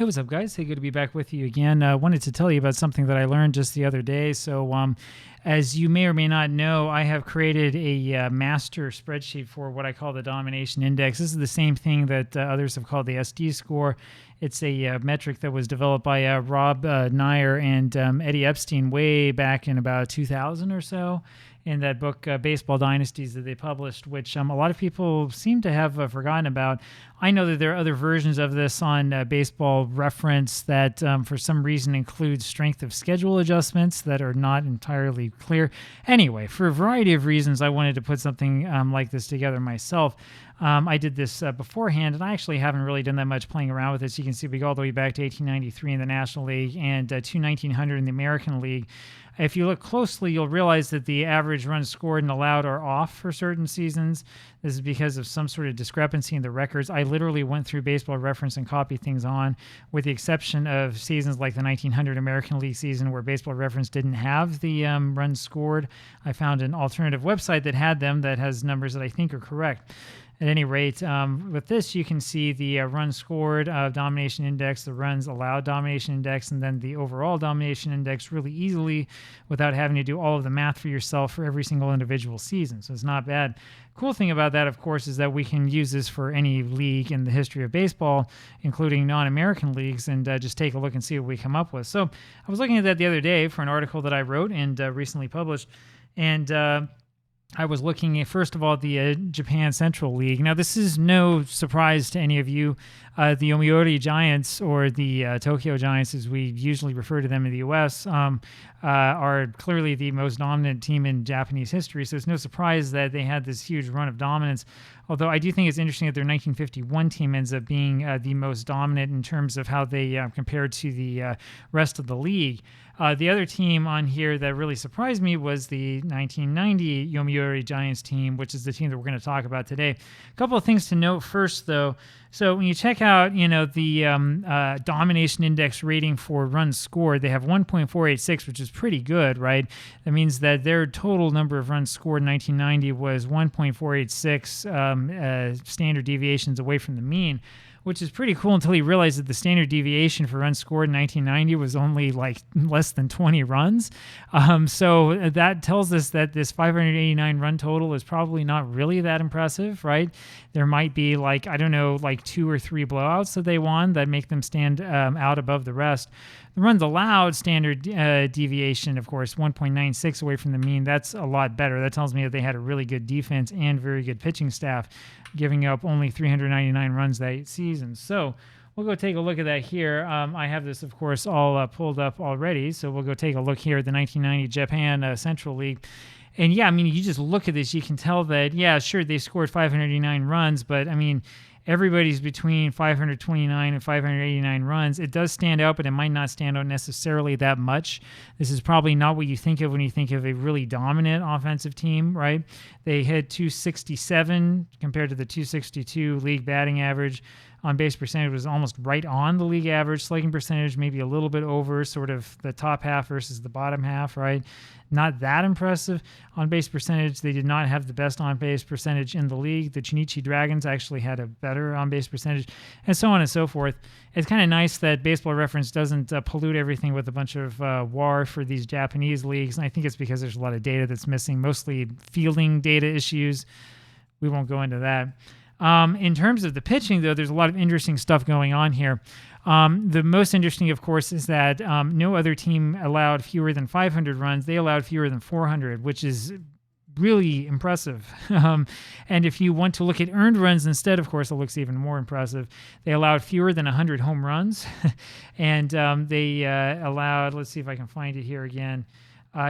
Hey, what's up, guys? Hey, good to be back with you again. Wanted to tell you about something that I learned just the other day. So, as you may or may not know, I have created a master spreadsheet for what I call the domination index. This is the same thing that others have called the SD score. It's a metric that was developed by Rob Nair and Eddie Epstein way back in about 2000 or so, in that book, Baseball Dynasties, that they published, which a lot of people seem to have forgotten about. I know that there are other versions of this on Baseball Reference that for some reason include strength of schedule adjustments that are not entirely clear. Anyway, for a variety of reasons, I wanted to put something like this together myself. I did this beforehand, and I actually haven't really done that much playing around with this. You can see we go all the way back to 1893 in the National League and to 1900 in the American League. If you look closely, you'll realize that the average runs scored and allowed are off for certain seasons. This is because of some sort of discrepancy in the records. I literally went through Baseball Reference and copied things on, with the exception of seasons like the 1900 American League season where Baseball Reference didn't have the runs scored. I found an alternative website that had them, that has numbers that I think are correct. At any rate, with this, you can see the runs scored domination index, the runs allowed domination index, and then the overall domination index really easily without having to do all of the math for yourself for every single individual season. So it's not bad. Cool thing about that, of course, is that we can use this for any league in the history of baseball, including non-American leagues, and just take a look and see what we come up with. So I was looking at that the other day for an article that I wrote and recently published, and I was looking at, first of all, the Japan Central League. Now, this is no surprise to any of you. The Yomiuri Giants, or the Tokyo Giants, as we usually refer to them in the U.S., are clearly the most dominant team in Japanese history. So it's no surprise that they had this huge run of dominance. Although I do think it's interesting that their 1951 team ends up being the most dominant in terms of how they compared to the rest of the league. The other team on here that really surprised me was the 1990 Yomiuri Giants team, which is the team that we're going to talk about today. A couple of things to note first, though. So when you check out, the domination index rating for runs scored, they have 1.486, which is pretty good, right? That means that their total number of runs scored in 1990 was 1.486 standard deviations away from the mean, which is pretty cool until you realize that the standard deviation for runs scored in 1990 was only like less than 20 runs. So that tells us that this 589 run total is probably not really that impressive, right? There might be like 2 or 3 blowouts that they won that make them stand out above the rest. The runs allowed standard deviation, of course, 1.96 away from the mean. That's a lot better. That tells me that they had a really good defense and very good pitching staff, giving up only 399 runs that season. So we'll go take a look at that here. I have this, of course, all pulled up already. So we'll go take a look here at the 1990 Japan Central League. And yeah, you just look at this, you can tell that, yeah, sure, they scored 589 runs, but everybody's between 529 and 589 runs. It does stand out, but it might not stand out necessarily that much. This is probably not what you think of when you think of a really dominant offensive team, right? They hit 267 compared to the 262 league batting average. On base percentage was almost right on the league average. Slugging percentage maybe a little bit over sort of the top half versus the bottom half, right? Not that impressive. On base percentage, they did not have the best on base percentage in the league. The Chunichi Dragons actually had a better on base percentage, and so on and so forth. It's kind of nice that Baseball Reference doesn't pollute everything with a bunch of WAR for these Japanese leagues. And I think it's because there's a lot of data that's missing, mostly fielding data issues. We won't go into that. In terms of the pitching, though, there's a lot of interesting stuff going on here. The most interesting, of course, is that no other team allowed fewer than 500 runs. They allowed fewer than 400, which is really impressive. And if you want to look at earned runs instead, of course, it looks even more impressive. They allowed fewer than 100 home runs, and they allowed, let's see if I can find it here again.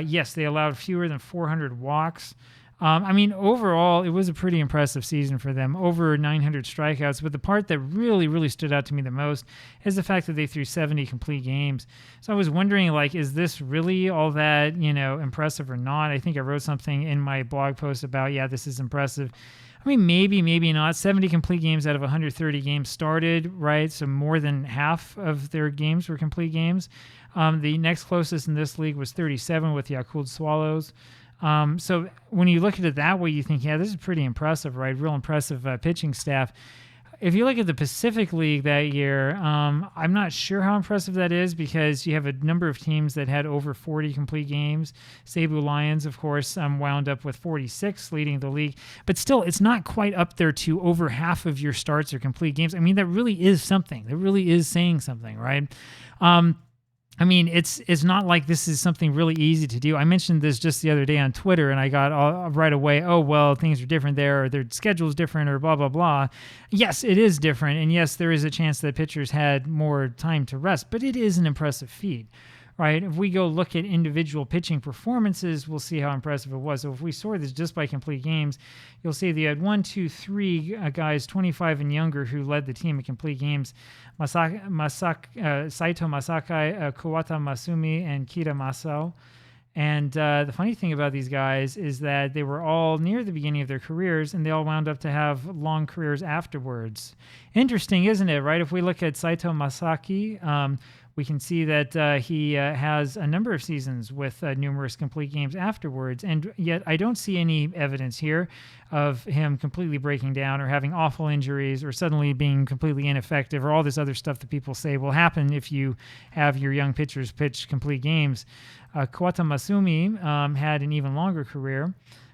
Yes, they allowed fewer than 400 walks. Overall, it was a pretty impressive season for them, over 900 strikeouts. But the part that really, really stood out to me the most is the fact that they threw 70 complete games. So I was wondering, is this really all that, impressive or not? I think I wrote something in my blog post about, yeah, this is impressive. Maybe, maybe not. 70 complete games out of 130 games started, right? So more than half of their games were complete games. The next closest in this league was 37 with the Yakult Swallows. So when you look at it that way, you think, yeah, this is pretty impressive, right? Real impressive pitching staff. If you look at the Pacific League that year, I'm not sure how impressive that is because you have a number of teams that had over 40 complete games. Cebu Lions, of course, wound up with 46, leading the league. But still, it's not quite up there to over half of your starts are complete games. I mean, that really is something. That really is saying something, right? I mean, it's not like this is something really easy to do. I mentioned this just the other day on Twitter, and I got right away, oh, well, things are different there, or their schedule's different, or blah, blah, blah. Yes, it is different, and yes, there is a chance that pitchers had more time to rest, but it is an impressive feat, right? If we go look at individual pitching performances, we'll see how impressive it was. So if we sort this just by complete games, you'll see they had 1, 2, 3 guys 25 and younger who led the team in complete games. Saito Masakai, Kawata Masumi, and Kita Masao. And the funny thing about these guys is that they were all near the beginning of their careers, and they all wound up to have long careers afterwards. Interesting, isn't it, right? If we look at Saito Masaki, we can see that he has a number of seasons with numerous complete games afterwards, and yet I don't see any evidence here of him completely breaking down or having awful injuries or suddenly being completely ineffective or all this other stuff that people say will happen if you have your young pitchers pitch complete games. Kawata Masumi had an even longer career.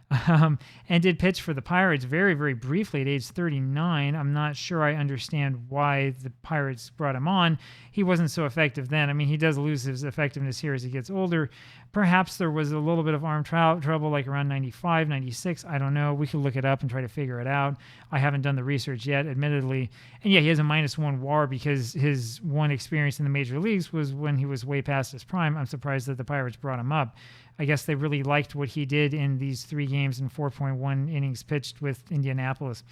And did pitch for the Pirates very, very briefly at age 39. I'm not sure I understand why the Pirates brought him on. He wasn't so effective then. I mean, he does lose his effectiveness here as he gets older. Perhaps there was a little bit of arm trouble like around 95, 96. I don't know. We could look it up and try to figure it out. I haven't done the research yet, admittedly. And yeah, he has a -1 WAR because his one experience in the major leagues was when he was way past his prime. I'm surprised that the Pirates brought him up. I guess they really liked what he did in these 3 games and 4.1 innings pitched with Indianapolis.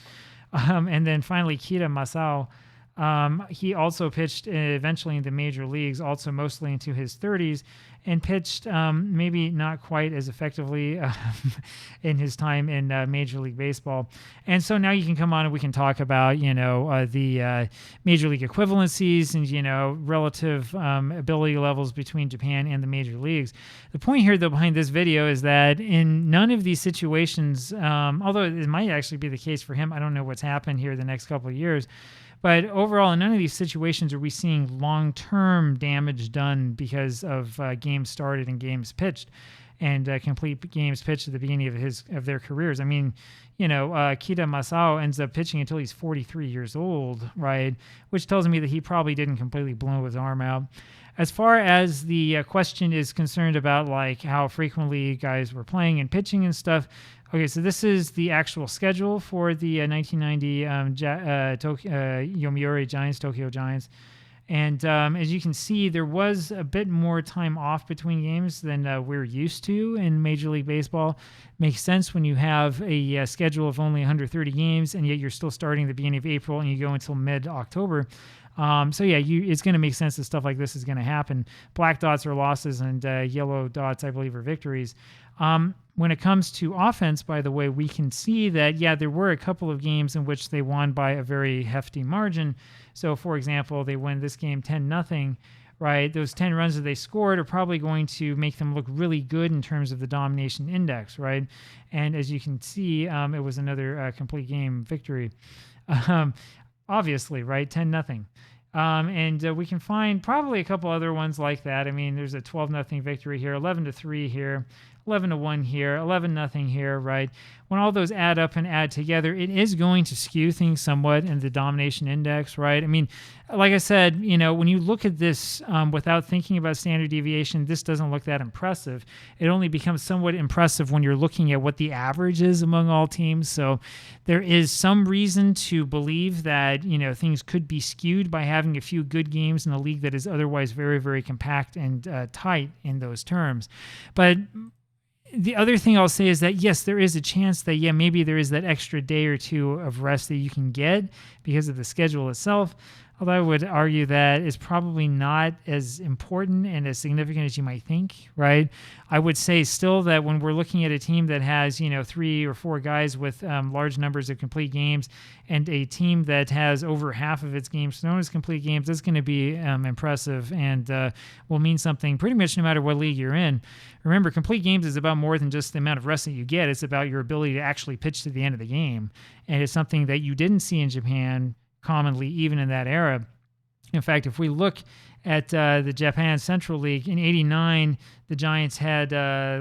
And then finally, Kita Masao. He also pitched eventually in the major leagues, also mostly into his 30s, and pitched maybe not quite as effectively in his time in Major League Baseball. And so now you can come on and we can talk about, the Major League equivalencies and, relative ability levels between Japan and the major leagues. The point here, though, behind this video is that in none of these situations, although it might actually be the case for him, I don't know what's happened here the next couple of years, but overall, in none of these situations are we seeing long-term damage done because of games started and games pitched and complete games pitched at the beginning of their careers. I mean, Kita Masao ends up pitching until he's 43 years old, right? Which tells me that he probably didn't completely blow his arm out. As far as the question is concerned about like how frequently guys were playing and pitching and stuff, okay, so this is the actual schedule for the 1990 Yomiuri Giants, Tokyo Giants. And as you can see, there was a bit more time off between games than we're used to in Major League Baseball. Makes sense when you have a schedule of only 130 games, and yet you're still starting at the beginning of April and you go until mid-October. So yeah, it's going to make sense that stuff like this is going to happen. Black dots are losses and yellow dots, I believe, are victories. When it comes to offense, by the way, we can see that, yeah, there were a couple of games in which they won by a very hefty margin. So, for example, they win this game 10-0, right? Those 10 runs that they scored are probably going to make them look really good in terms of the domination index, right? And as you can see, it was another complete game victory. Obviously, right? 10-0. And we can find probably a couple other ones like that. I mean, there's a 12-0 victory here, 11-3 here, 11-1 here, 11-0 here, right? When all those add up and add together, it is going to skew things somewhat in the domination index, right? I mean, like I said, when you look at this without thinking about standard deviation, this doesn't look that impressive. It only becomes somewhat impressive when you're looking at what the average is among all teams. So there is some reason to believe that, things could be skewed by having a few good games in a league that is otherwise very, very compact and tight in those terms. But the other thing I'll say is that, yes, there is a chance that, yeah, maybe there is that extra day or two of rest that you can get because of the schedule itself. Although I would argue that is probably not as important and as significant as you might think, right? I would say still that when we're looking at a team that has, 3 or 4 guys with large numbers of complete games and a team that has over half of its games known as complete games, that's going to be impressive and will mean something pretty much no matter what league you're in. Remember, complete games is about more than just the amount of rest that you get. It's about your ability to actually pitch to the end of the game. And it's something that you didn't see in Japan commonly, even in that era. In fact, if we look at the Japan Central League in '89, the Giants had,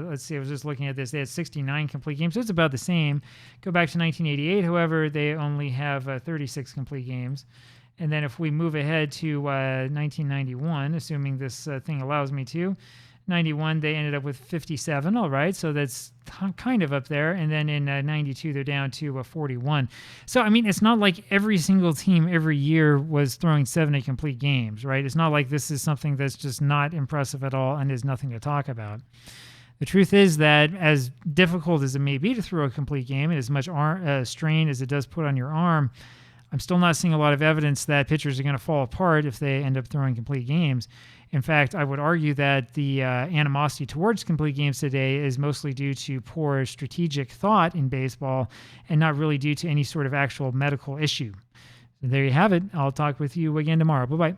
let's see, I was just looking at this, they had 69 complete games, so it's about the same. Go back to 1988, however, they only have 36 complete games. And then if we move ahead to 1991, assuming this thing allows me to, 91, they ended up with 57. All right, so that's kind of up there. And then in 92, they're down to 41. So, I mean, it's not like every single team every year was throwing 70 complete games, right? It's not like this is something that's just not impressive at all and is nothing to talk about. The truth is that as difficult as it may be to throw a complete game and as much strain as it does put on your arm, I'm still not seeing a lot of evidence that pitchers are going to fall apart if they end up throwing complete games. In fact, I would argue that the animosity towards complete games today is mostly due to poor strategic thought in baseball and not really due to any sort of actual medical issue. So there you have it. I'll talk with you again tomorrow. Bye-bye.